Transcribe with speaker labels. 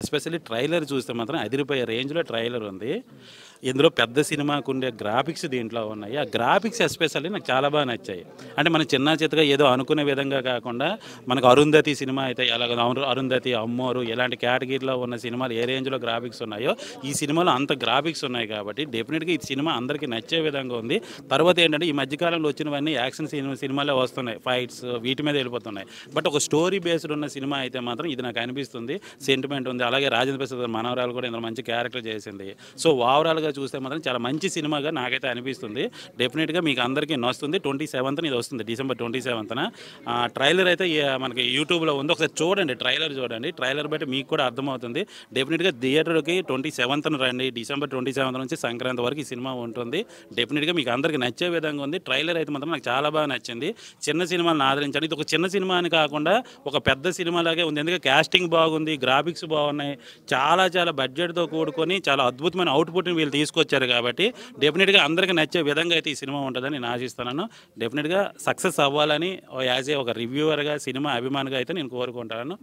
Speaker 1: Especially trailer చూస్తే మాత్రం అదిరిపోయే రేంజ్‌లో ట్రైలర్ ఉంది. ఇందులో పెద్ద సినిమాకు ఉండే గ్రాఫిక్స్ దీంట్లో ఉన్నాయి. ఆ గ్రాఫిక్స్ ఎస్పెషల్లీ నాకు చాలా బాగా నచ్చాయి. అంటే మనం చిన్న చితగా ఏదో అనుకునే విధంగా కాకుండా మనకు 'అరుంధతి' సినిమా అయితే ఎలాగ 'అరుంధతి', 'అమ్మోరు' ఇలాంటి కేటగిరీలో ఉన్న సినిమాలు ఏ రేంజ్‌లో గ్రాఫిక్స్ ఉన్నాయో ఈ సినిమాలో అంత గ్రాఫిక్స్ ఉన్నాయి కాబట్టి డెఫినిట్‌గా ఈ సినిమా అందరికీ నచ్చే విధంగా ఉంది. తర్వాత ఏంటంటే ఈ మధ్య కాలంలో వచ్చినవన్నీ యాక్షన్ సినిమాలే వస్తున్నాయి. ఫైట్స్ వీటి మీద వెళ్ళిపోతున్నాయి. బట్ ఒక స్టోరీ బేస్డ్ ఉన్న సినిమా అయితే మాత్రం ఇది నాకు అనిపిస్తుంది. సెంటిమెంట్ ఉంది. అలాగే రాజేంద్ర ప్రసాద్ గారి మనవరాలు కూడా ఇందులో మంచి క్యారెక్టర్ చేసింది. సో ఓవరాల్‌గా చూస్తే మాత్రం చాలా మంచి సినిమాగా నాకైతే అనిపిస్తుంది. డెఫినిట్‌గా మీకు అందరికీ నచ్చుతుంది. 27న ఇది వస్తుంది. డిసెంబర్ 27న. ట్రైలర్ అయితే మనకి యూట్యూబ్‌లో ఉంది. ఒకసారి చూడండి. ట్రైలర్ చూడండి. ట్రైలర్ బట్టి మీకు కూడా అర్థమవుతుంది. డెఫినిట్‌గా థియేటర్‌కి 27న రండి. డిసెంబర్ 27 నుంచి సంక్రాంతి వరకు ఈ సినిమా ఉంటుంది. డెఫినిట్‌గా మీకు అందరికీ నచ్చే విధంగా ఉంది. ట్రైలర్ అయితే మాత్రం నాకు చాలా బాగా నచ్చింది. చిన్న సినిమాలను ఆదరించండి. ఇది ఒక చిన్న సినిమా అని కాకుండా ఒక పెద్ద సినిమాలాగే ఉంది. ఎందుకంటే కాస్టింగ్ బాగుంది, గ్రాఫిక్స్ బాగున్నాయి. చాలా బడ్జెట్‌తో కూడుకొని చాలా అద్భుతమైన అవుట్‌పుట్‌ని వీళ్ళు తీసుకొచ్చారు కాబట్టి డెఫినిట్‌గా అందరికీ నచ్చే విధంగా అయితే ఈ సినిమా ఉంటుందని నేను ఆశిస్తున్నాను. డెఫినిట్‌గా సక్సెస్ అవ్వాలని యాజ్ ఏ ఒక రివ్యూవర్‌గా, సినిమా అభిమానిగా అయితే నేను కోరుకుంటాను.